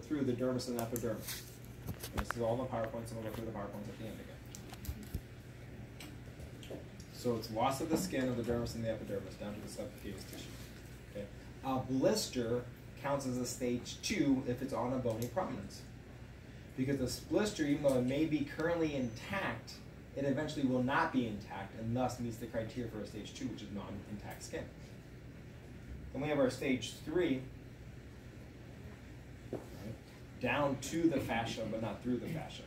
through the dermis and epidermis. And this is all in the PowerPoints, and we'll go through the PowerPoints at the end again. So it's loss of the skin of the dermis and the epidermis down to the subcutaneous tissue. Okay. A blister counts as a stage 2 if it's on a bony prominence. Because this blister, even though it may be currently intact, it eventually will not be intact and thus meets the criteria for a stage 2, which is non-intact skin. Then we have our stage 3, right, down to the fascia but not through the fascia.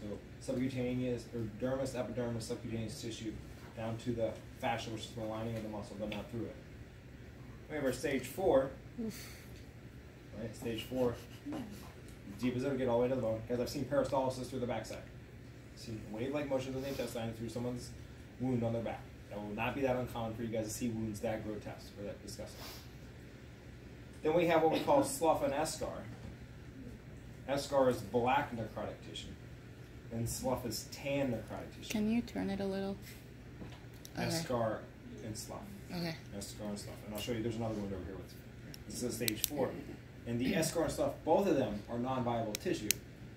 So subcutaneous, or dermis, epidermis, subcutaneous tissue, down to the fascia, which is the lining of the muscle, but not through it. We have our stage 4, right? Stage 4, deep as it would get all the way to the bone. Guys, I've seen peristalsis through the backside. I've seen wave-like motions in the intestine through someone's wound on their back. That will not be that uncommon for you guys to see wounds that grotesque or that disgusting. Then we have what we call slough and eschar. Eschar is black necrotic tissue, and slough is tan necrotic tissue. Can you turn it a little? Okay. Eschar and slough. Okay. Eschar and slough. And I'll show you, there's another one over here with me. This is stage 4. And the eschar and slough, both of them are non-viable tissue.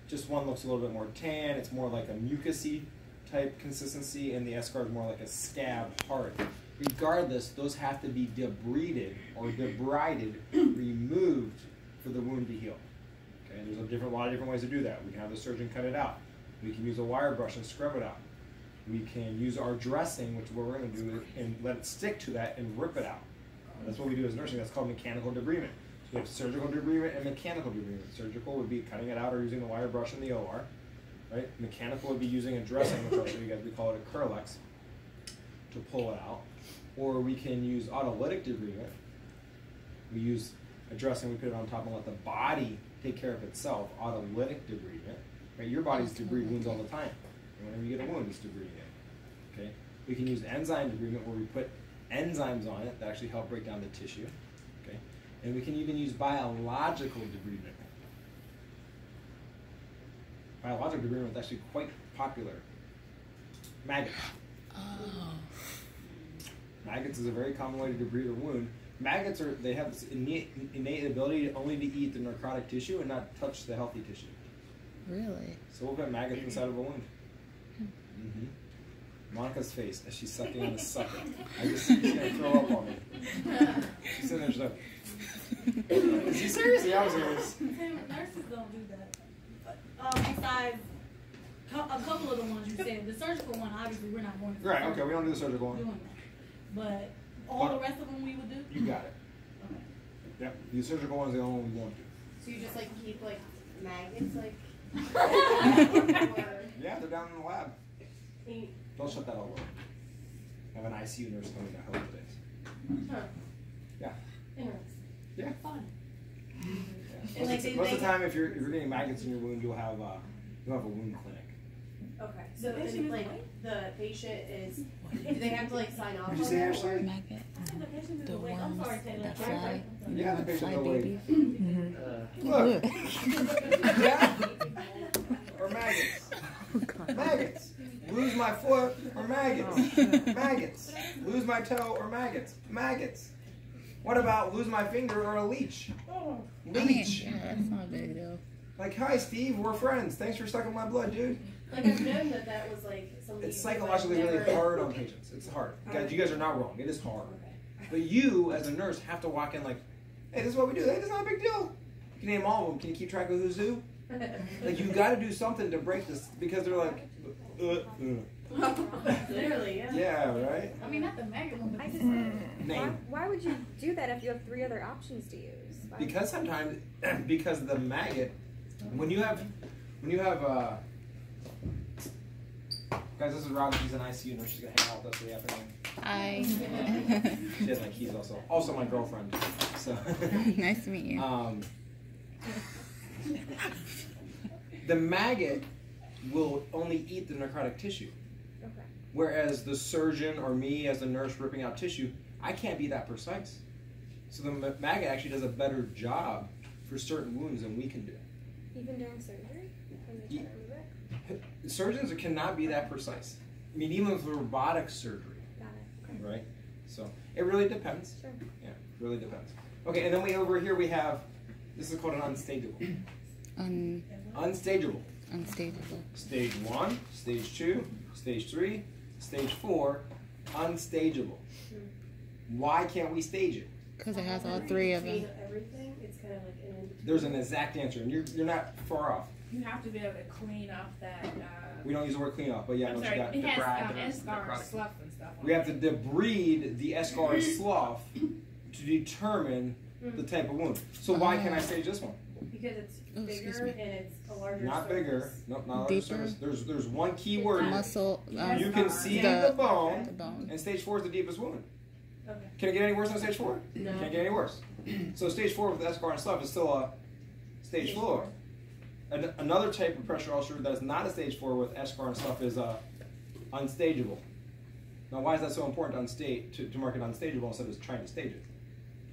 Just one looks a little bit more tan, it's more like a mucousy type consistency, and the eschar is more like a scab hard. Regardless, those have to be debrided or debrided, removed for the wound to heal. Okay, and there's a lot of different ways to do that. We can have the surgeon cut it out. We can use a wire brush and scrub it out. We can use our dressing, which is what we're going to do, and let it stick to that and rip it out. And that's what we do as nursing. That's called mechanical debridement. So we have surgical debridement and mechanical debridement. Surgical would be cutting it out or using the wire brush in the OR. Right? Mechanical would be using a dressing, which I'll show you guys. We call it a Curlex, to pull it out. Or we can use autolytic debridement. We use a dressing, we put it on top and let the body take care of itself. Autolytic debridement. Right? Your body's debride wounds all the time. And whenever you get a wound, it's debriding it. Okay? We can use enzyme debridement where we put enzymes on it that actually help break down the tissue. Okay? And we can even use biological debridement. Biological debridement is actually quite popular. Maggots. Oh. Maggots is a very common way to debride a wound. Maggots they have this innate ability only to eat the necrotic tissue and not touch the healthy tissue. Really? So we'll put maggots inside of a wound. Monica's face as she's sucking on a sucker. She's gonna throw up on me. She's sitting there, she's like, is he serious? Yeah, I was serious. Nurses don't do that. Besides a couple of the ones you said, the surgical one, obviously we're not going to. Right, okay, we don't do the surgical one. Doing that. But all the rest of them we would do? You got it. Okay. Yep, the surgical one is the only one we won't do. So you just like keep like maggots like? Yeah, they're down in the lab. Don't shut that all over. I have an ICU nurse coming to help today. Huh. Yeah. Interesting. Yeah. Fun. Yeah. And Most of the time, if you're getting maggots in your wound, you'll have a wound clinic. Okay. So then, like the patient is, do they have to like sign off? Did you say Ashley? Maggot. The worms, I'm sorry, Taylor. the fly. Yeah, the patient Fly will wait. baby. Look. Yeah. Or maggots. Oh, God. Maggots. Lose my foot or maggots. Maggots. Lose my toe or maggots. Maggots. What about lose my finger or a leech? Leech. I mean, yeah, that's not a big deal. Like, hi Steve, we're friends. Thanks for sucking my blood, dude. Like I've known that was like something. It's psychologically really hard on patients. It's hard. Guys, you guys are not wrong. It is hard. Okay. But you, as a nurse, have to walk in like, hey, this is what we do. Hey, this is not a big deal. You can name all of them. Can you keep track of who's who? Like, you got to do something to break this because they're like, Literally, yeah. Yeah, right? I mean, not the maggot one, but I just, Name. why would you do that if you have 3 other options to use? Why? Because sometimes, because the maggot, when you have, guys, this is Robin. She's an ICU nurse. She's gonna hang out with us for the afternoon. Hi. She has my keys also my girlfriend. So. Nice to meet you. The maggot will only eat the necrotic tissue. Okay. Whereas the surgeon or me as a nurse ripping out tissue, I can't be that precise. So the maggot actually does a better job for certain wounds than we can do. Even during surgery? When they try to remove it? Surgeons cannot be that precise. I mean, even with robotic surgery. Got it. Okay. Right? So it really depends. Sure. Yeah, it really depends. Okay, and then over here we have This is called an unstageable. Unstageable. Unstageable. Stage 1, Stage 2, Stage 3, Stage 4, unstageable. Why can't we stage it? Because it has all three of them. Everything, it's kind of like an There's an exact answer, and you're not far off. You have to be able to clean up that. We don't use the word clean off, but yeah, I know I'm what sorry, you got. it has Debride, eschar, slough, and stuff. We have to debride the eschar slough to determine the type of wound. So why can't I stage this one? because it's excuse bigger me. and it's a larger Not surface. bigger. Nope, not a larger Deeper. surface. There's one key word. Muscle. You can see the the bone, The bone. and stage 4 is the deepest wound. Okay. Can it get any worse than stage 4? No. Can't get any worse. So stage 4 with eschar and slough is still a stage 4. Another type of pressure ulcer that's not a stage 4 with eschar and slough is unstageable. Now, why is that so important to mark it unstageable instead of trying to stage it?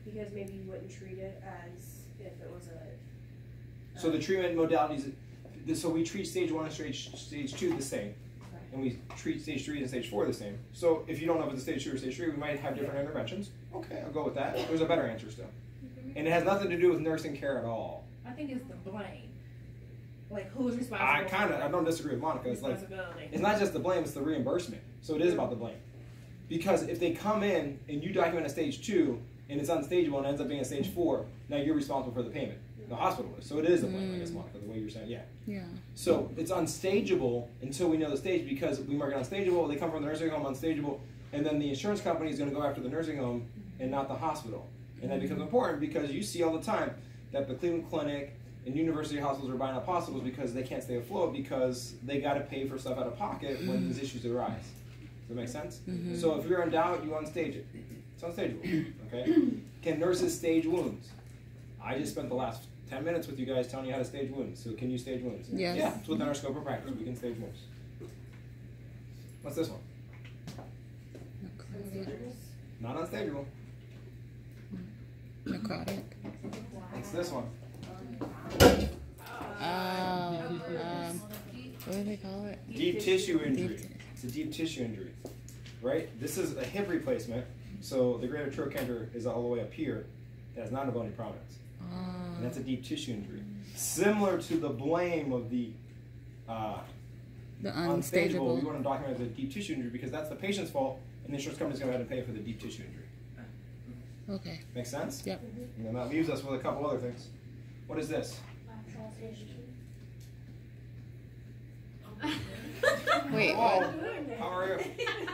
Because maybe you wouldn't treat it as if it was a. So the treatment modalities, so we treat stage 1 and stage 2 the same, and we treat stage 3 and stage 4 the same. So if you don't know if it's a stage 2 or stage 3, we might have different interventions. Okay, I'll go with that. There's a better answer still. And it has nothing to do with nursing care at all. I think it's the blame. Like, who's responsible? I don't disagree with Monica. It's like, responsibility. it's not just the blame, it's the reimbursement. So it is about the blame. Because if they come in and you document a stage 2 and it's unstageable and ends up being a stage 4, now you're responsible for the payment. The hospital is. So it is a blame, I guess, Monica, the way you're saying, yeah. Yeah. So it's unstageable until we know the stage, because we mark it unstageable, they come from the nursing home unstageable, and then the insurance company is going to go after the nursing home and not the hospital. And that becomes important because you see all the time that the Cleveland Clinic and university hospitals are buying up hospitals because they can't stay afloat because they got to pay for stuff out of pocket when these issues arise. Does that make sense? So if you're in doubt, you unstage it. It's unstageable. Okay? Can nurses stage wounds? I just spent the last 10 minutes with you guys telling you how to stage wounds. So can you stage wounds? Yes. Yeah, it's within our scope of practice. We can stage wounds. What's this one? Not unstageable. Necrotic. It's this one. What do they call it? Deep tissue injury. It's a deep tissue injury, right? This is a hip replacement. So the greater trochanter is all the way up here. It has not a bony prominence. And that's a deep tissue injury. Similar to the blame of the unstageable, we want to document as a deep tissue injury because that's the patient's fault, and the insurance company's going to go ahead and pay for the deep tissue injury. Okay. Make sense? Yep. And then that leaves us with a couple other things. What is this? Wait, Oh, what? how are you?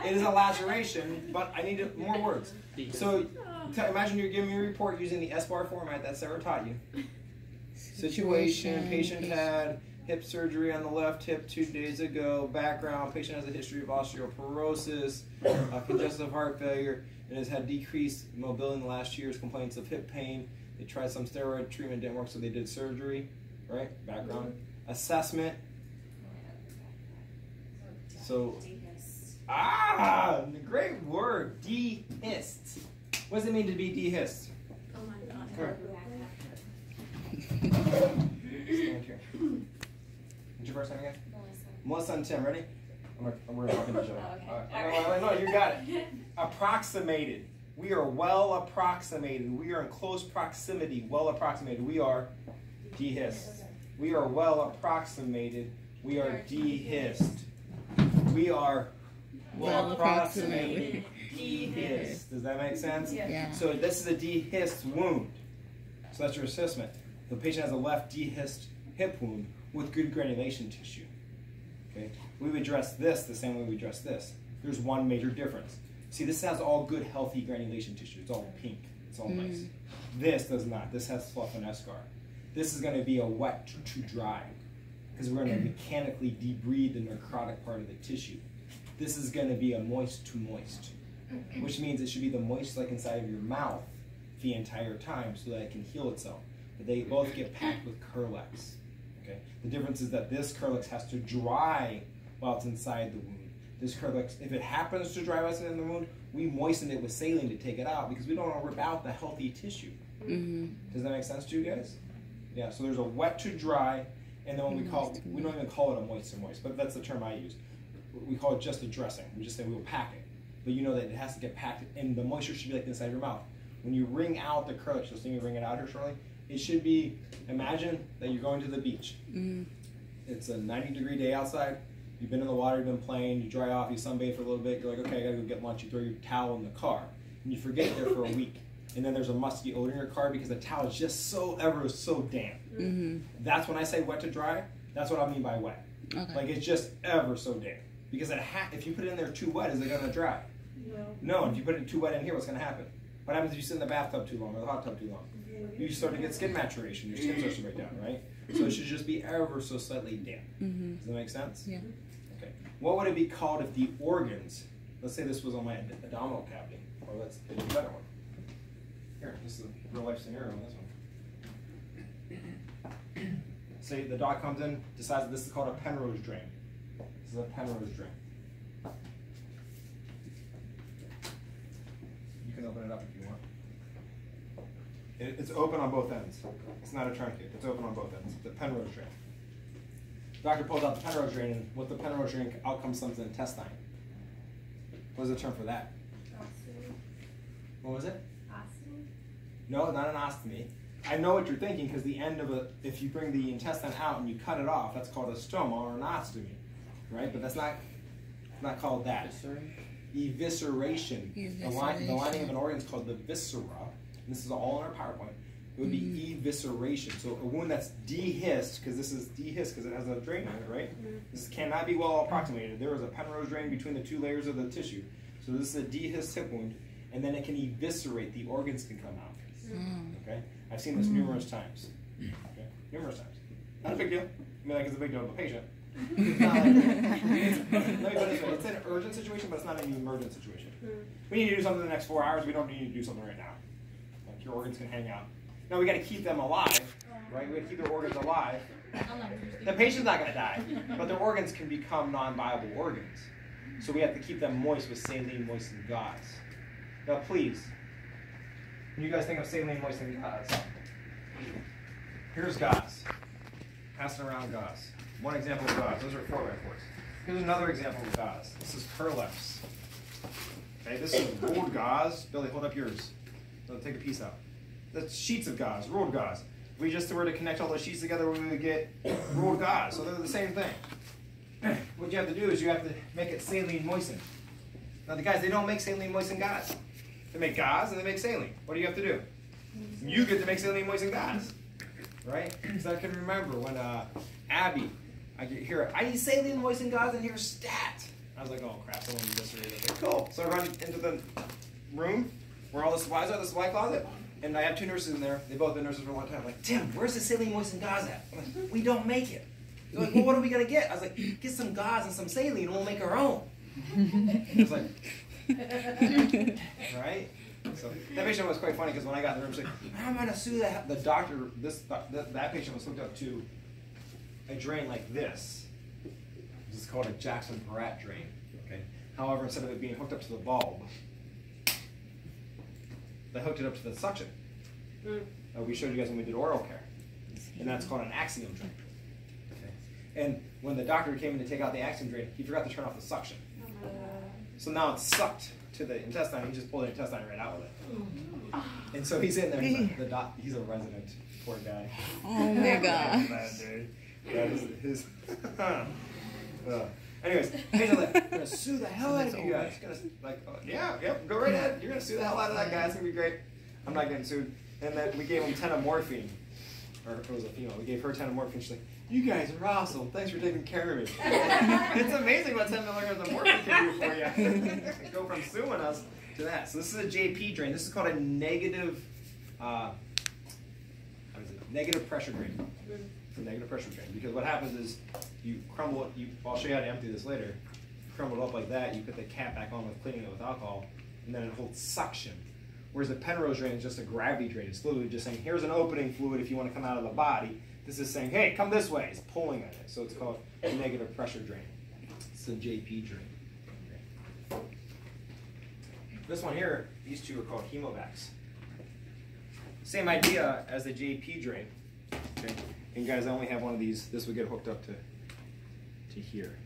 It is a laceration, but I need more words. So imagine you're giving me a report using the S-bar format that Sarah taught you. Situation, patient had hip surgery on the left hip 2 days ago. Background, patient has a history of osteoporosis, congestive heart failure, and has had decreased mobility in the last years, complaints of hip pain. They tried some steroid treatment, didn't work, so they did surgery, right? Background. Assessment. So, great word, dehist. What does it mean to be dehist? Oh my god. Stand here. What's your first name again? Melissa and Tim, ready? We're talking to each other. No, you got it. Approximated. We are well approximated. We are in close proximity. Well approximated. We are dehist. We are well approximated. We are dehist. We are well approximated. Dehist. Does that make sense? Yeah. So this is a dehist wound. So that's your assessment. The patient has a left dehist hip wound with good granulation tissue. Okay? We would address this the same way we address this. There's one major difference. See, this has all good, healthy granulation tissue. It's all pink. It's all nice. This does not. This has slough and eschar. This is going to be a wet to dry because we're going to mechanically debride the necrotic part of the tissue. This is going to be a moist to moist, which means it should be the moist like inside of your mouth the entire time so that it can heal itself. But they both get packed with Curlex. Okay? The difference is that this Curlex has to dry while it's inside the wound. This Curlex, if it happens to dry while it's in the wound, we moisten it with saline to take it out because we don't want to rip out the healthy tissue. Does that make sense to you guys? Yeah, so there's a wet to dry, and then when we don't even call it a moist to moist, but that's the term I use. We call it just a dressing. We just say we will pack it. But you know that it has to get packed, and the moisture should be like inside your mouth. When you wring out the Curlex, you'll see me wring it out here shortly, It should be, imagine that you're going to the beach. Mm. It's a 90-degree day outside. You've been in the water, you've been playing, you dry off, you sunbathe for a little bit. You're like, okay, I gotta go get lunch. You throw your towel in the car, and you forget it there for a week. And then there's a musty odor in your car because the towel is just so damp. Mm-hmm. That's when I say wet to dry. That's what I mean by wet. Okay. Like it's just ever so damp. Because if you put it in there too wet, is it gonna dry? No. No. And if you put it too wet in here, what's gonna happen? What happens if you sit in the bathtub too long or the hot tub too long? You start to get skin maturation. Your skin starts to break down, right? So it should just be ever so slightly damp. Mm-hmm. Does that make sense? Yeah. Okay. What would it be called if the organs? Let's say this was on my abdominal cavity, or let's do a better one. Here, this is a real life scenario on this one. Say the doc comes in, decides that this is called a Penrose drain. This is a Penrose drain. You can open it up if you want. It's open on both ends. It's not a truncate. It's open on both ends. It's a Penrose drain. Doctor pulls out the Penrose drain, and with the Penrose drain, out comes something intestine. What is the term for that? Ostomy. What was it? Ostomy. No, not an ostomy. I know what you're thinking because the end of if you bring the intestine out and you cut it off, that's called a stoma or an ostomy, right? But that's not called that. Evisceration. The lining of an organ is called the viscera. And this is all in our PowerPoint. It would be evisceration. So a wound that's dehisced, because this is dehisced because it has a drain on it, right? This cannot be well approximated. There is a Penrose drain between the two layers of the tissue. So this is a dehisced hip wound, and then it can eviscerate. The organs can come out. Okay? I've seen this numerous times. Okay? Numerous times. Not a big deal. I mean, like it's a big deal to the patient. It's not like, let me put it this way. It's an urgent situation, but it's not an emergent situation. We need to do something in the next 4 hours. We don't need to do something right now. Like your organs can hang out. Now we got to keep them alive, right? We got to keep their organs alive. The patient's not going to die, but their organs can become non-viable organs. So we have to keep them moist with saline moistened gauze. Now please, when you guys think of saline moistened gauze, here's gauze. Passing around gauze. One example of gauze. Those are 4x4s. Here's another example of gauze. This is Curlex. Okay, this is ruled gauze. Billy, hold up yours. So take a piece out. That's sheets of gauze, ruled gauze. If we just were to connect all those sheets together, we would get ruled gauze. So they're the same thing. What you have to do is you have to make it saline moistened. Now the guys, they don't make saline moistened gauze. They make gauze and they make saline. What do you have to do? You get to make saline moistened gauze. Right? Because I can remember when Abby, I could hear, I need saline moistened gauze and here's stat. I was like, oh crap, someone eviscerated. I was like, cool. So I run into the room where all the supplies are, the supply closet. And I have 2 nurses in there. They've both been nurses for a long time. I'm like, Tim, where's the saline moistened gauze at? I'm like, we don't make it. They're like, well, what are we going to get? I was like, get some gauze and some saline and we'll make our own. I was like, right? So that patient was quite funny because when I got in the room, she's like, I'm going to sue the doctor. That patient was hooked up to a drain like this. This is called a Jackson-Peratt drain. Okay. However, instead of it being hooked up to the bulb, they hooked it up to the suction. We showed you guys when we did oral care. And that's called an axiom drain. Okay. And when the doctor came in to take out the axiom drain, he forgot to turn off the suction. So now it's sucked to the intestine. He just pulled the intestine right out with it. And so he's in there. He's a resident. Poor guy. Oh my god. That is his. Anyways, I'm gonna sue the hell out of you guys. Go right ahead. You're gonna sue the hell out of that guy. It's gonna be great. I'm not getting sued. And then we gave him 10 of morphine, or it was a female. We gave her 10 of morphine. She's like, "You guys are awesome. Thanks for taking care of me." It's amazing what 10 milligrams of morphine can do for you. Go from suing us to that. So this is a JP drain. This is called a negative. Negative pressure drain. It's a negative pressure drain because what happens is you crumble it. I'll show you how to empty this later. You crumble it up like that. You put the cap back on with cleaning it with alcohol, and then it holds suction. Whereas the Penrose drain is just a gravity drain. It's literally just saying, here's an opening fluid if you want to come out of the body. This is saying, hey, come this way. It's pulling at it. So it's called a negative pressure drain. It's a JP drain. Okay. This one here, these two are called hemovacs. Same idea as the JP drain. Okay. And guys, I only have one of these. This would get hooked up to here.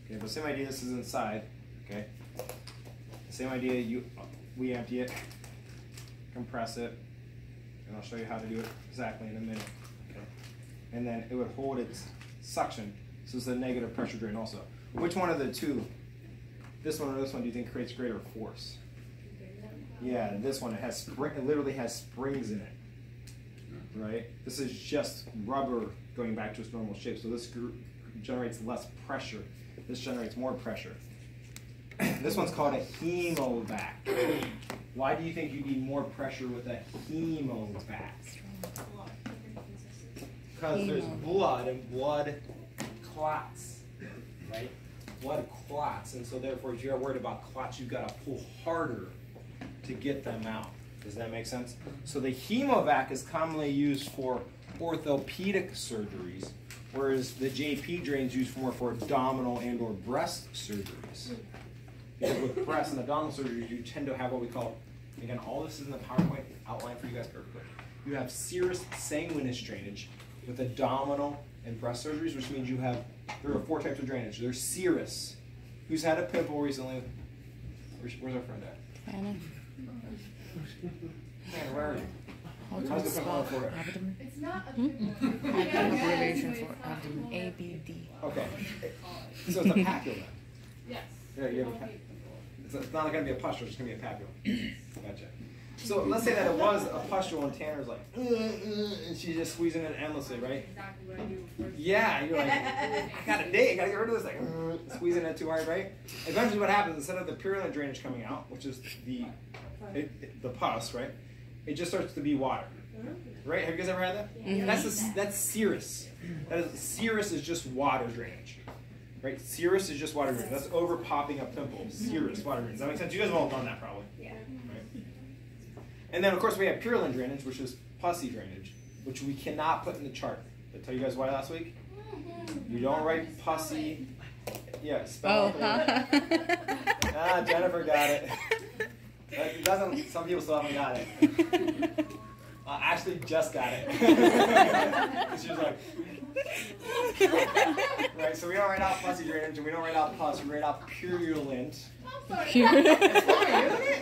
Okay, but same idea. This is inside. Okay. Same idea. We empty it, compress it, and I'll show you how to do it exactly in a minute. Okay. And then it would hold its suction, so it's a negative pressure drain also. Which one of the two, this one or this one, do you think creates greater force? Yeah, this one, it literally has springs in it, right? This is just rubber going back to its normal shape, so this generates less pressure. This generates more pressure. This one's called a hemovac. Why do you think you need more pressure with a hemovac? Because there's blood, and blood clots, right? Blood clots, and so therefore if you're worried about clots, you've got to pull harder to get them out. Does that make sense? So the hemovac is commonly used for orthopedic surgeries, whereas the JP drain is used more for abdominal and or breast surgeries. Because with breast and abdominal surgeries, you tend to have what we call, again, all this is in the PowerPoint outline for you guys perfectly. You have serous sanguineous drainage with abdominal and breast surgeries, which means there are 4 types of drainage. There's serous. Who's had a pimple recently? Where's our friend at? Anna. Man, where are you? How's the pimple for it? Abdomen. It's not a Abbreviation for abdomen. ABD. Okay. So it's a papula. Yes. Yeah, you have a papula. It's not going to be a pustule, it's going to be a papula. Gotcha. So let's say that it was a pustule and Tanner's like, and she's just squeezing it endlessly, right? Exactly what I do first. Yeah, you're like, I got a date, I got to get rid of this, like, squeezing it too hard, right? Eventually what happens, instead of the purulent drainage coming out, which is the pus, right? It just starts to be water, right? Have you guys ever had that? Mm-hmm. That's serous. Serous is just water drainage, right? Serous is just water drainage. That's over popping up pimples. Serous water drainage. Does that make sense? You guys have all done that probably. Yeah. Right? And then of course we have purulent drainage, which is pussy drainage, which we cannot put in the chart. Did I tell you guys why last week? You don't write pussy. Yeah, spell it. Jennifer got it. It doesn't. Some people still haven't got it. Ashley just got it. She was like, right. So we don't write out pussy drainage, and we don't write out pus. We write out purulent. Purulent. It's funny, isn't it?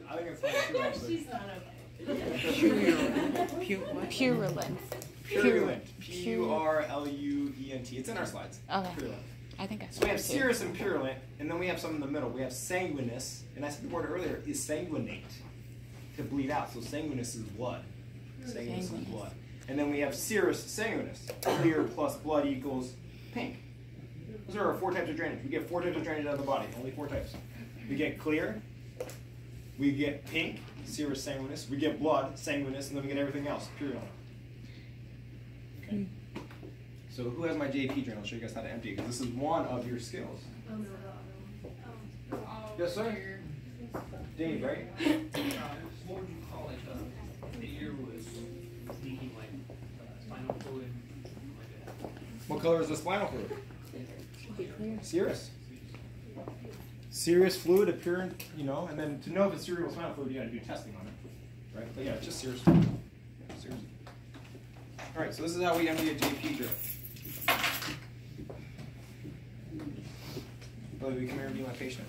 I think it's funny too, actually. She's not okay. Purulent. Purulent. P-U-R-L-U-E-N-T. It's in our slides. Okay. Purulent. I think I saw So we have it too. serous and purulent, and then we have some in the middle. We have sanguineous, and I said the word earlier is sanguinate, to bleed out. So sanguineous is blood. Sanguineous is blood. And then we have serous sanguineous. Clear plus blood equals pink. Those are our 4 types of drainage. We get 4 types of drainage out of the body, only 4 types. We get clear, we get pink, serous sanguineous, we get blood, sanguineous, and then we get everything else, purulent. Okay. So who has my JP drain? I'll show you guys how to empty it, because this is one of your skills. Yes, sir? Dave, right? What would you call it? The ear was leaking like spinal fluid. What color is the spinal fluid? Serous. Serous fluid, apparent, and then to know if it's serous spinal fluid, you got to do testing on it, right? But yeah, it's just serous. Serous. All right, so this is how we empty a JP drain. Billy, will you come here and be my patient?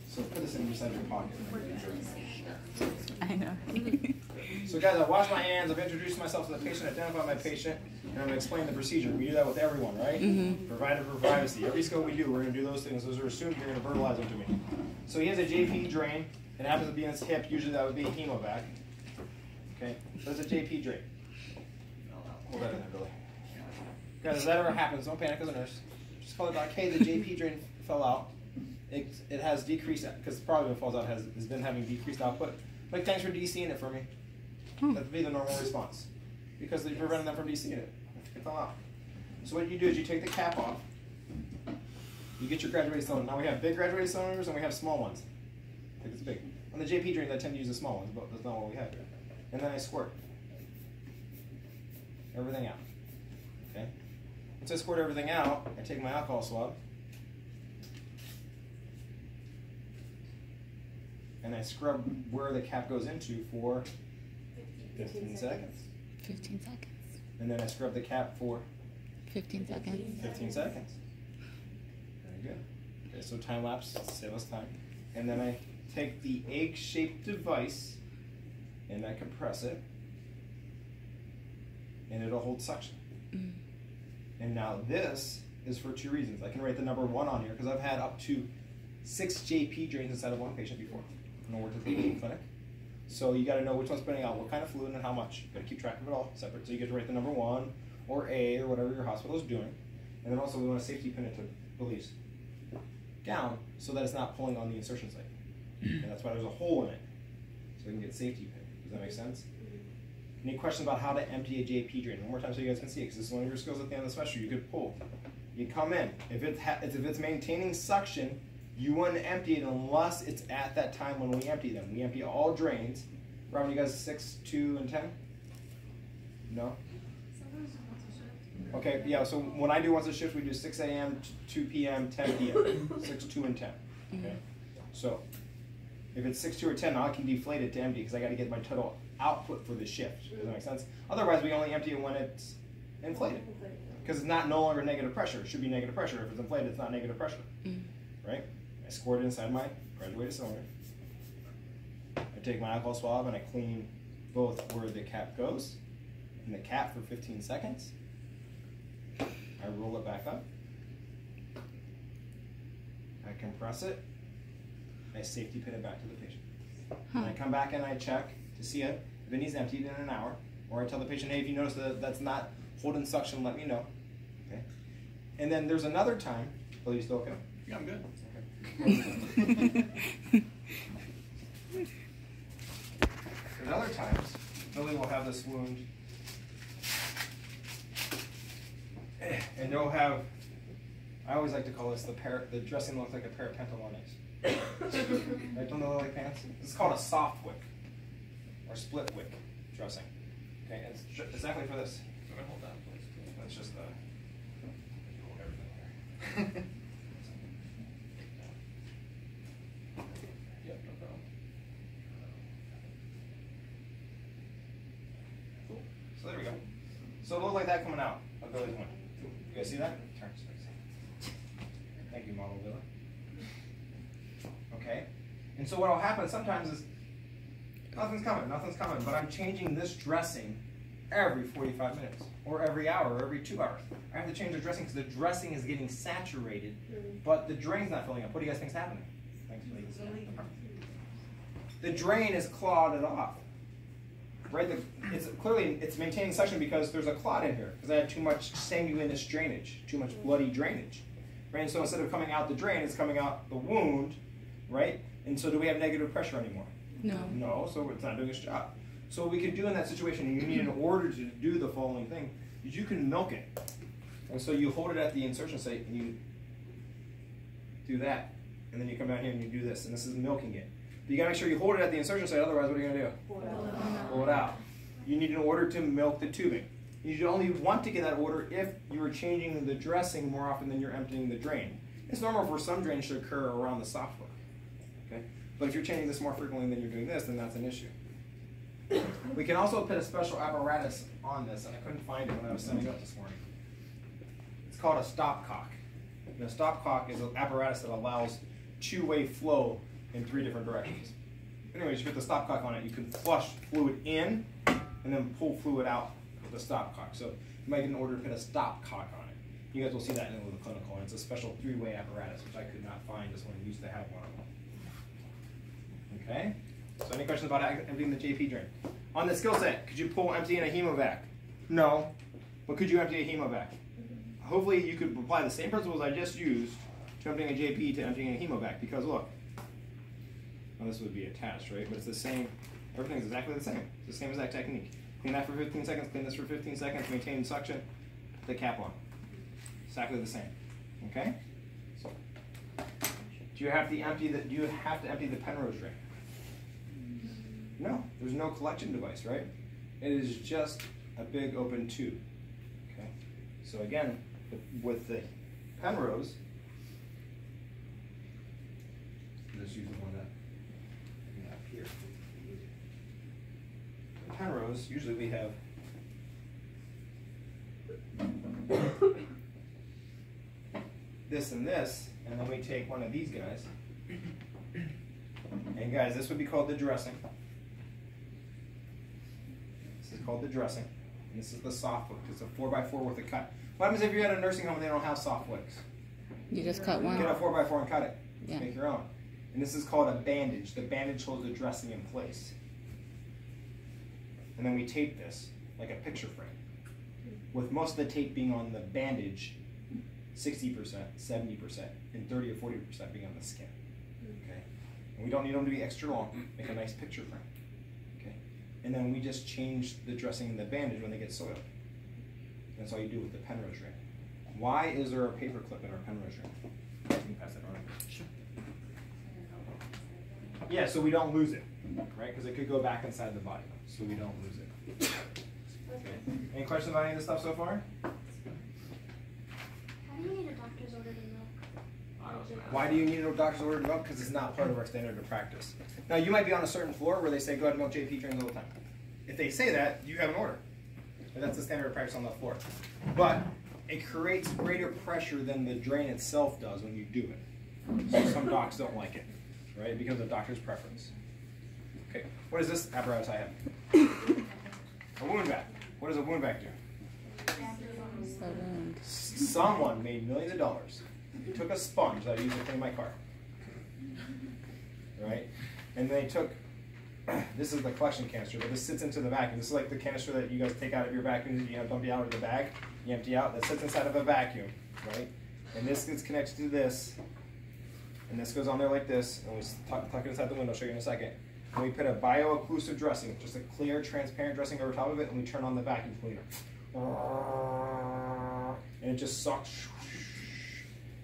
So put this inside your pocket. I know. So guys, I wash my hands, I've introduced myself to the patient, identified my patient, and I'm going to explain the procedure. We do that with everyone, right? Mm-hmm. Provided for privacy. Every skill we do, we're going to do those things. Those are assumed you're going to verbalize them to me. So he has a JP drain. It happens to be in his hip. Usually that would be a hemovac. Okay, so it's a JP drain. Hold that in there, Billy. Guys, if that ever happens, don't panic as a nurse. Just call it back. Hey, the JP drain fell out. It has decreased, because probably when it falls out has been having decreased output. Like, thanks for DCing it for me. That'd be the normal response. Because they prevented them from DCing it. It fell out. So what you do is you take the cap off. You get your graduated cylinder. Now we have big graduated cylinders and we have small ones. Like it's big. On the JP drains, I tend to use the small ones, but that's not what we have here. And then I squirt everything out. Okay? Once I squirt everything out, I take my alcohol swab and I scrub where the cap goes into for 15 seconds. 15 seconds. And then I scrub the cap for 15 seconds. 15 seconds. Very good. Okay, so time lapse, save us time. And then I take the egg-shaped device and I compress it, and it'll hold suction. And now this is for 2 reasons. I can write the number 1 on here because I've had up to 6 JP drains inside of one patient before. I know where to take it in the clinic. So you got to know which one's putting out what kind of fluid and how much. You got to keep track of it all separate. So you get to write the number 1 or A or whatever your hospital is doing. And then also we want to safety pin it to release down so that it's not pulling on the insertion site. And that's why there's a hole in it. So we can get safety pin. Does that make sense? Any questions about how to empty a JP drain? One more time so you guys can see it, because this is one of your skills at the end of the semester. You could pull. You come in. If it's maintaining suction, you wouldn't empty it unless it's at that time when we empty them. We empty all drains. Robin, you guys 6, 2, and 10? No? Okay, yeah, so when I do once a shift, we do 6 a.m., 2 p.m., 10 p.m. 6, 2, and 10. Okay? So if it's 6, 2, or 10, now I can deflate it to empty because I got to get my total output for the shift. Does that make sense? Otherwise, we only empty it when it's inflated. Because it's not no longer negative pressure. It should be negative pressure. If it's inflated, it's not negative pressure. Right? I squirt it inside my graduated cylinder. I take my alcohol swab and I clean both where the cap goes and the cap for 15 seconds. I roll it back up. I compress it. I safety pin it back to the patient. And I come back and I check to see it. If it needs emptied in an hour, or I tell the patient, hey, if you notice that that's not holding suction, let me know. Okay. And then there's another time. Oh, you still okay? Yeah, I'm good. Okay. There's other times Billy will have this wound, and they'll have. I always like to call this the dressing looks like a pair of pantalones. Right? Don't they look like pants? This is called a soft wick or split wick dressing. Okay, and it's exactly for this. I'm gonna hold that, please. That's just the hold everything here. Yep, no problem. Cool. So there we go. So it'll look like that coming out of Billy's wound. You guys see that? Turn. Thank you, model Billy. Okay. And so what will happen sometimes is nothing's coming, but I'm changing this dressing every 45 minutes, or every hour, or every 2 hours. I have to change the dressing because the dressing is getting saturated, but the drain's not filling up. What do you guys think's happening? Thanks, please. The drain is clogged off. Right? It's maintaining suction because there's a clot in here, because I have too much sanguineous drainage, too much bloody drainage. Right? And so instead of coming out the drain, it's coming out the wound, right? And so do we have negative pressure anymore? No. No, so it's not doing its job. So what we could do in that situation, and you need an order to do the following thing, is you can milk it. And so you hold it at the insertion site and you do that. And then you come down here and you do this, and this is milking it. But you gotta make sure you hold it at the insertion site, otherwise what are you gonna do? Pull it out. You need an order to milk the tubing. You only want to get that order if you are changing the dressing more often than you're emptying the drain. It's normal for some drains to occur around the soft wick. Okay? But if you're changing this more frequently than you're doing this, then that's an issue. We can also put a special apparatus on this, and I couldn't find it when I was setting up this morning. It's called a stopcock. And a stopcock is an apparatus that allows two-way flow in 3 different directions. Anyways, you put the stopcock on it, you can flush fluid in and then pull fluid out with the stopcock. So you might get an order to put a stopcock on it. You guys will see that in the clinical, and it's a special 3-way apparatus, which I could not find this one. We used to have one of them. Okay? So any questions about emptying the JP drain? On the skill set, could you pull empty in a hemovac? No. But could you empty a hemovac? Hopefully you could apply the same principles I just used to emptying a JP to emptying a hemovac, because look, well, this would be attached, right? But it's the same, everything's exactly the same. It's the same exact technique. Clean that for 15 seconds, clean this for 15 seconds, maintain suction, put the cap on. Exactly the same. Okay? So, do you have to empty the Penrose drain? No, there's no collection device, right? It is just a big open tube. Okay? So again, with the Penrose, let's use the one that we have here. The Penrose, usually we have this, and and then we take one of these guys. And guys, this would be called the dressing. This is called the dressing. And this is the soft wick. It's a 4x4 with a cut. What happens if you're at a nursing home and they don't have soft wicks? You just cut one. Get a 4x4 and cut it. Yeah. Make your own. And this is called a bandage. The bandage holds the dressing in place. And then we tape this like a picture frame, with most of the tape being on the bandage, 60%, 70%, and 30 or 40% being on the skin. Okay? And we don't need them to be extra long. Make a nice picture frame. Okay? And then we just change the dressing and the bandage when they get soiled. That's all you do with the Penrose ring. Why is there a paper clip in our Penrose ring? You can pass that on. Sure. Yeah, so we don't lose it, right? Because it could go back inside the body, so we don't lose it. Okay. Any questions about any of this stuff so far? How do you need a doctor's order to milk? Why do you need a doctor's order to milk? Because it's not part of our standard of practice. Now, you might be on a certain floor where they say, go ahead and milk JP trains all the time. If they say that, you have an order. And that's the standard of practice on that floor. But it creates greater pressure than the drain itself does when you do it. So some docs don't like it, right? It becomes a doctor's preference. Okay, what is this apparatus I have? A wound vac. What does a wound vac do? Someone made millions of dollars. They took a sponge that I used to clean my car, right? And they took, this is the collection canister, but this sits into the vacuum. This is like the canister that you guys take out of your vacuum, you dump it out of the bag, you empty out, that sits inside of a vacuum, right? And this gets connected to this, and this goes on there like this, and we tuck it inside the window, I'll show you in a second. And we put a bio-occlusive dressing, just a clear, transparent dressing over top of it, and we turn on the vacuum cleaner. And it just sucks,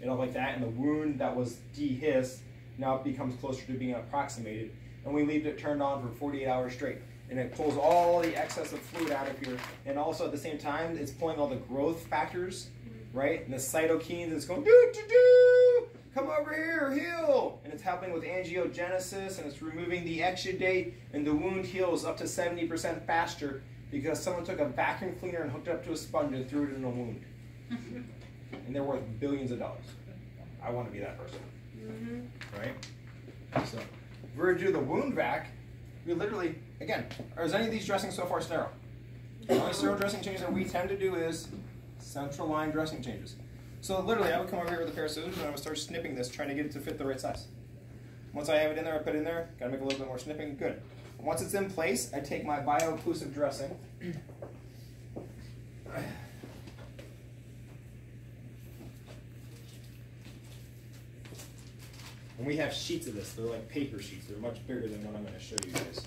you know, like that, and the wound that was dehisced now becomes closer to being approximated, and we leave it turned on for 48 hours straight. And it pulls all the excess of fluid out of here, and also at the same time, it's pulling all the growth factors, right? And the cytokines, and it's going, do-do-do, come over here, heal! And it's helping with angiogenesis, and it's removing the exudate, and the wound heals up to 70% faster because someone took a vacuum cleaner and hooked it up to a sponge and threw it in a wound. And they're worth billions of dollars. I want to be that person. Right? So, if we're going to do the wound vac, we literally, again, is any of these dressings so far sterile? The only sterile dressing changes that we tend to do is central line dressing changes. So literally, I would come over here with a pair of scissors and I would start snipping this, trying to get it to fit the right size. Once I have it in there, I put it in there. Got to make a little bit more snipping. Good. Once it's in place, I take my bio-occlusive dressing. And we have sheets of this. They're like paper sheets. They're much bigger than what I'm going to show you guys.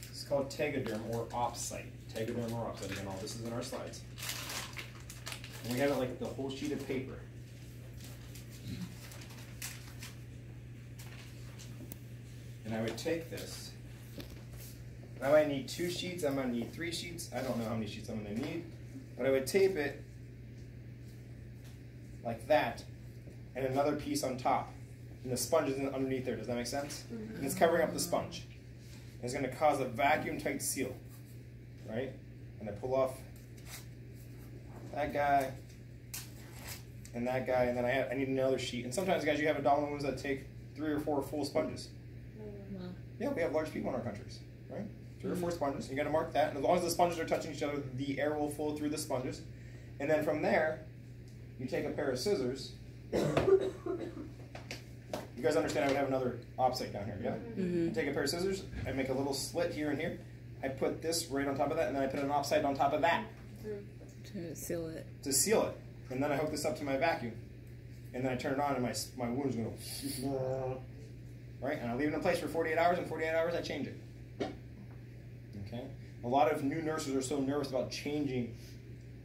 It's called Tegaderm or Opsite. Tegaderm or Opsite. Again, all this is in our slides. And we have it like the whole sheet of paper. And I would take this. I might need 2 sheets. I might need 3 sheets. I don't know how many sheets I'm going to need. But I would tape it like that and another piece on top. And the sponge is underneath there. Does that make sense? And it's covering up the sponge. And it's going to cause a vacuum tight seal. Right? And I pull off that guy and that guy, and then I need another sheet. And sometimes, guys, you have abdominal wounds that take 3 or 4 full sponges. Wow. Yeah, we have large people in our countries, right? 3 or 4 sponges. You got to mark that, and as long as the sponges are touching each other, the air will flow through the sponges. And then from there, you take a pair of scissors. You guys understand I would have another opsite down here, yeah? I take a pair of scissors, I make a little slit here and here. I put this right on top of that, and then I put an opsite on top of that. To seal it. To seal it. And then I hook this up to my vacuum. And then I turn it on, and my wound's going to go, right? And I leave it in place for 48 hours, and 48 hours I change it. Okay? A lot of new nurses are so nervous about changing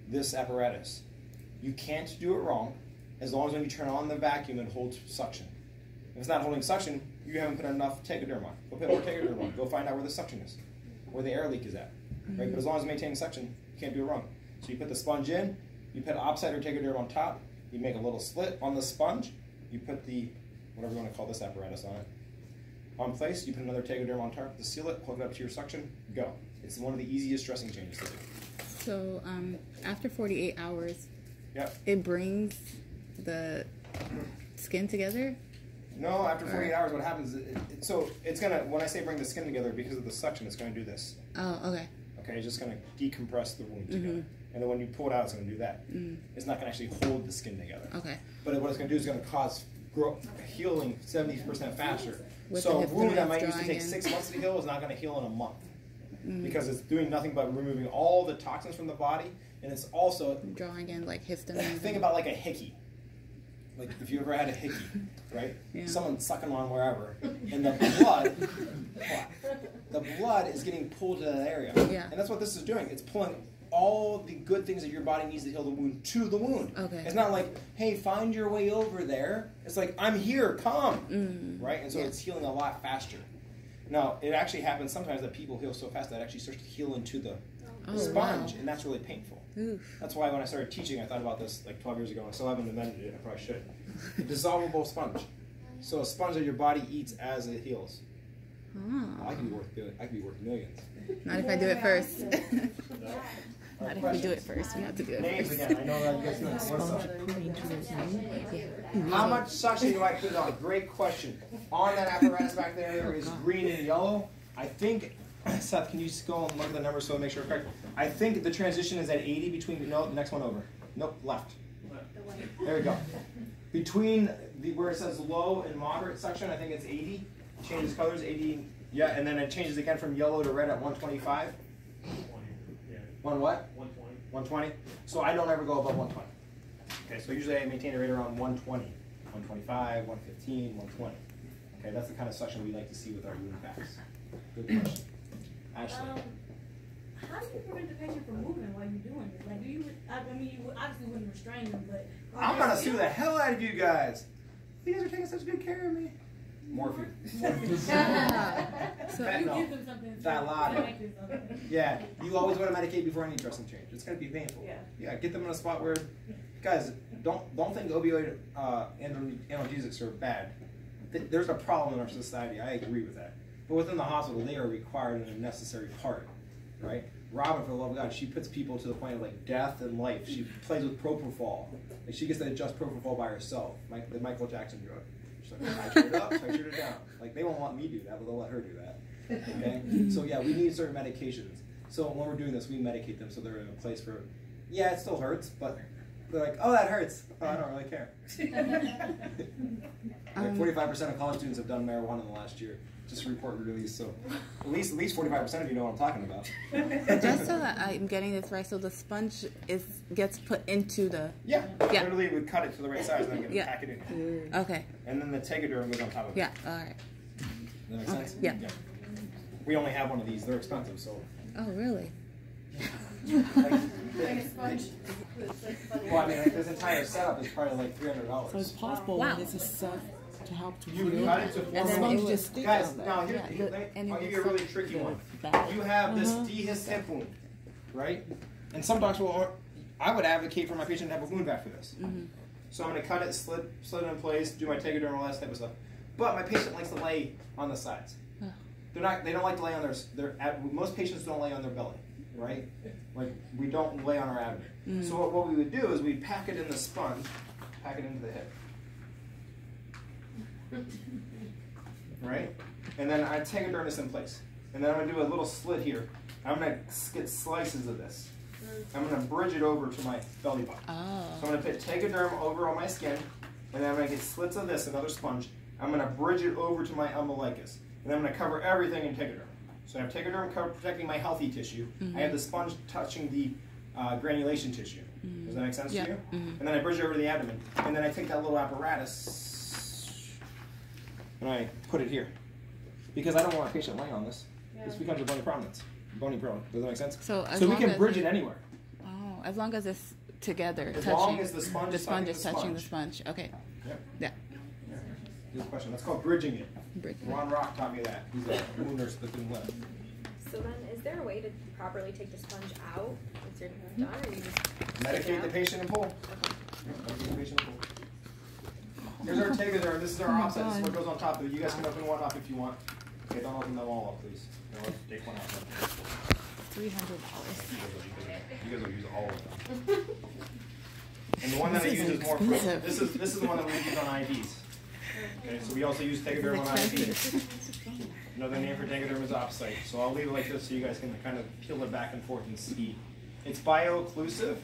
this apparatus. You can't do it wrong as long as when you turn on the vacuum it holds suction. If it's not holding suction, you haven't put enough Tegaderm on. Go put more Tegaderm on. Go find out where the suction is, where the air leak is at. Right? But as long as it's maintaining suction, you can't do it wrong. So you put the sponge in, you put opsite or Tegaderm on top, you make a little slit on the sponge, you put the, whatever you want to call this apparatus on it, on place, you put another Tegaderm on top to seal it, hook it up to your suction, go. It's one of the easiest dressing changes to do. So after 48 hours, yep. it brings the skin together? No, after 48 hours, what happens is, so it's going to, when I say bring the skin together, because of the suction, it's going to do this. Oh, okay. Okay, it's just going to decompress the wound together. And then when you pull it out, it's going to do that. It's not going to actually hold the skin together. Okay. But what it's going to do is going to cause healing 70% faster. With So a the wound that might drawing used to take in. 6 months to heal is not going to heal in a month. Because it's doing nothing but removing all the toxins from the body, and it's also Drawing in like histamine. think about like a hickey. Like if you ever had a hickey, right? Yeah. Someone sucking on wherever, and the blood is getting pulled to that area. Yeah. And that's what this is doing. It's pulling all the good things that your body needs to heal the wound to the wound. Okay. It's not like, hey, find your way over there. It's like, I'm here, come. Right? And so it's healing a lot faster. Now, it actually happens sometimes that people heal so fast that it actually starts to heal into the sponge, and that's really painful. Oof. That's why when I started teaching, I thought about this like 12 years ago. I still haven't invented it. I probably should. A dissolvable sponge. So a sponge that your body eats as it heals. Oh. I could be worth millions. Not if I do it first. All Not right, if we do it questions? first. We have to do it Names first. again. I know that you guys know what's up. How much suction do I put on? Great question. On that apparatus back there is green and yellow. I think, Seth, can you just go and look at the numbers so I make sure it's correct? I think the transition is at 80 between, no, the next one over. Nope, left. There we go. Between where it says low and moderate suction, I think it's 80. Changes colors, 80. Yeah, and then it changes again from yellow to red at 125. One what? 120. 120. So I don't ever go above 120. Okay, so usually I maintain it right around 120, 125, 115, 120. Okay, that's the kind of suction we like to see with our wound packs. Good question. Ashley. How do you prevent the patient from moving while you're doing it? Like, do you? I mean, you obviously wouldn't restrain them, but I'm gonna sue the hell out of you guys. You guys are taking such good care of me. Morphine. So you give them something. Dilaudid. Yeah, you always want to medicate before any dressing change. It's gonna be painful. Yeah, get them in a spot where, guys, don't think opioid analgesics are bad. There's a problem in our society. I agree with that. But within the hospital, they are required and a necessary part, right? Robin, for the love of God, she puts people to the point of like death and life. She plays with propofol. Like she gets to adjust propofol by herself, the Michael Jackson drug. She's like, titrate it up, titrate it down. Like they won't want me to do that, but they'll let her do that. Okay? So yeah, we need certain medications. So when we're doing this, we medicate them so they're in a place where, yeah, it still hurts, but they're like, oh, that hurts. Oh, I don't really care. Like 45% of college students have done marijuana in the last year. Just a report released, so at least 45% of you know what I'm talking about. just so that I'm getting this right, so the sponge gets put into the Literally we cut it to the right size and then pack it in. Okay. And then the Tegaderm goes on top of it. Yeah. All right. Does that make sense? Yeah. We only have one of these. They're expensive, so. Oh, really? Like a sponge. Well, I mean, like, this entire setup is probably like $300. So it's possible Wow. when this is stuff to help to You heal. cut it to form And then Sponge it would- just sticks guys, on that. now Yeah, I'll give you a really tricky one. Back. You have this dehisced hip wound, right? And some doctors will, I would advocate for my patient to have a wound vac for this. So I'm going to cut it, slit it in place, do my tegaderm, all that type of stuff. But my patient likes to lay on the sides. They don't like to lay on most patients don't lay on their belly, right? Like we don't lay on our abdomen. So what we would do is we'd pack it in the sponge, pack it into the hip. Right? And then I tegaderm this in place. And then I'm going to do a little slit here. I'm going to get slices of this. I'm going to bridge it over to my belly button. Oh. So I'm going to put tegaderm over on my skin, and then I'm going to get slits of this, another sponge. I'm going to bridge it over to my umbilicus. And then I'm going to cover everything in tegaderm. So I have tegaderm protecting my healthy tissue. I have the sponge touching the granulation tissue. Does that make sense to you? And then I bridge it over to the abdomen. And then I take that little apparatus and I put it here. Because I don't want a patient laying on this. This becomes a bony prominence. Bony prone. Does that make sense? So we can bridge it anywhere. Oh, as long as it's together. As long as the sponge is touching the sponge. Okay. Yep. Yeah. Good question. That's called bridging it. Bridging. Ron Rock taught me that. He's a wound nurse that didn't let. So then, is there a way to properly take the sponge out once you're done, or you just Medicate the patient and pull. Medicate the patient and pull. Here's our tegaderm. This is our offset. This is what goes on top of it. You guys can open one up if you want. Okay, don't open them all up, please. No, let's take one out. $300. You guys will use all of them. And the one that I This use is is more for, expensive. this is the one that we use on IVs. Okay, so we also use Tegaderm on IVs. Another name for Tegaderm is Opsite. So I'll leave it like this so you guys can kind of peel it back and forth and see. It's bio-occlusive.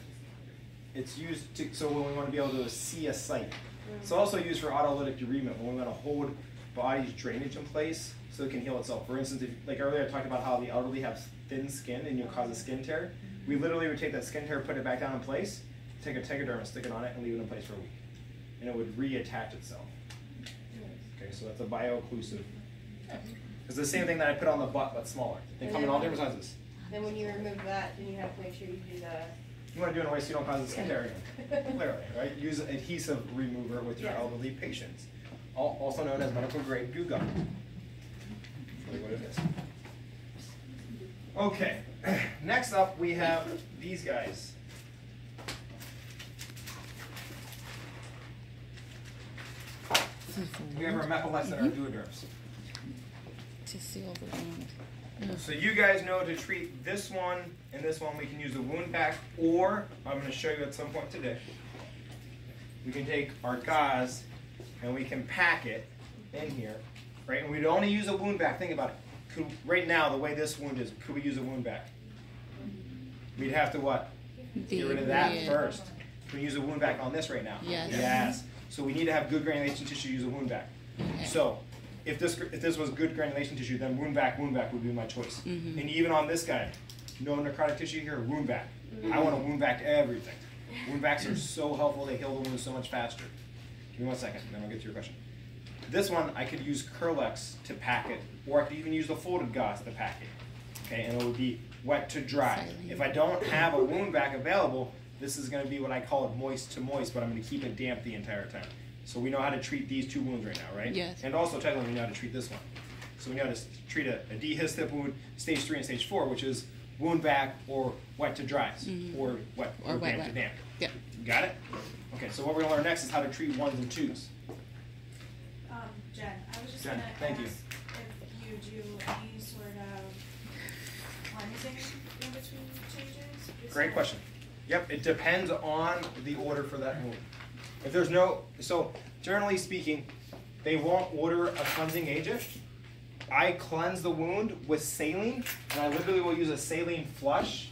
It's used to, so when we want to be able to see a site. It's also used for autolytic debridement when we want to hold body's drainage in place so it can heal itself. For instance, if, like earlier I talked about how the elderly have thin skin and you'll cause a skin tear. We literally would take that skin tear, put it back down in place, take a Tegaderm and stick it on it and leave it in place for a week. And it would reattach itself. Okay, so that's a bio-occlusive. It's the same thing that I put on the butt, but smaller. They come in all different sizes. Then when you remove that, then you have to make sure you do the. You want to do it in a way so you don't cause a skin tear again. Clearly, right? Use an adhesive remover with your elderly patients, also known as medical grade goo gum. That's really what it is. Okay, next up we have these guys. We have our mephiles and our duoderms. To seal the wound. So you guys know to treat this one and this one, we can use the wound pack, or I'm going to show you at some point today. We can take our gauze and we can pack it in here, right? And we'd only use a wound vac. Think about it. Right now, the way this wound is, could we use a wound vac? We'd have to what? Get rid of that first. Can we use a wound vac on this right now? Yes. Yes. So we need to have good granulation tissue to use a wound vac. Okay. So if this was good granulation tissue, then wound vac would be my choice. Mm-hmm. And even on this guy, no necrotic tissue here, wound vac. I want to wound vac everything. Wound vacs are so helpful; they heal the wound so much faster. Give me 1 second, then I'll get to your question. This one, I could use Curlex to pack it, or I could even use the folded gauze to pack it. Okay, and it would be wet to dry. If I don't have a wound vac available, this is going to be what I call it moist to moist, but I'm going to keep it damp the entire time. So we know how to treat these two wounds right now, right? Yes. And also, technically, we know how to treat this one. So we know how to treat a dehiscip wound, stage 3 and stage 4, which is wound vac or wet to dries, or wet or damp to damp. Yep. Got it? Okay, so what we're going to learn next is how to treat 1s and 2s. Jen, I was just Jen, going to thank you. ask if you do any sort of cleansing in between changes? Great question. Yep, it depends on the order for that wound. If there's no, so generally speaking, they won't order a cleansing agent. I cleanse the wound with saline, and I literally will use a saline flush.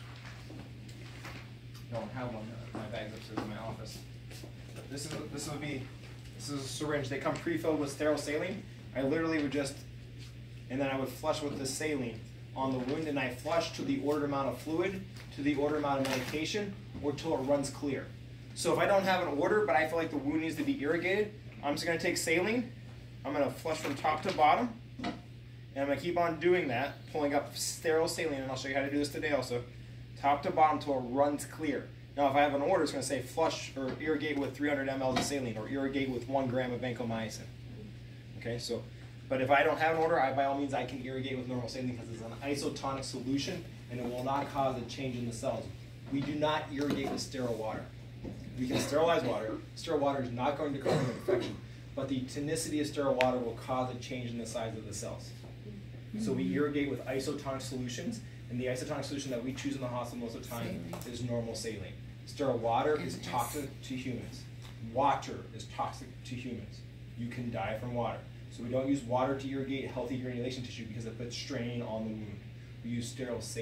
I don't have one. My bag's upstairs in my office. This is a syringe. They come pre-filled with sterile saline. I literally would just, and then I would flush with the saline on the wound, and I flush to the ordered amount of fluid, to the ordered amount of medication, or till it runs clear. So if I don't have an order, but I feel like the wound needs to be irrigated, I'm just going to take saline. I'm going to flush from top to bottom, and I'm going to keep on doing that, pulling up sterile saline, and I'll show you how to do this today also, top to bottom till it runs clear. Now, if I have an order, it's going to say flush or irrigate with 300 ml of saline, or irrigate with 1 gram of vancomycin. Okay, so, but if I don't have an order, by all means, I can irrigate with normal saline because it's an isotonic solution, and it will not cause a change in the cells. We do not irrigate with sterile water. We can sterilize water. Sterile water is not going to cause an infection, but the tonicity of sterile water will cause a change in the size of the cells. So we irrigate with isotonic solutions, and the isotonic solution that we choose in the hospital most of the time is normal saline. Sterile water is toxic to humans. Water is toxic to humans. You can die from water. So we don't use water to irrigate healthy granulation tissue because it puts strain on the wound. We use sterile saline.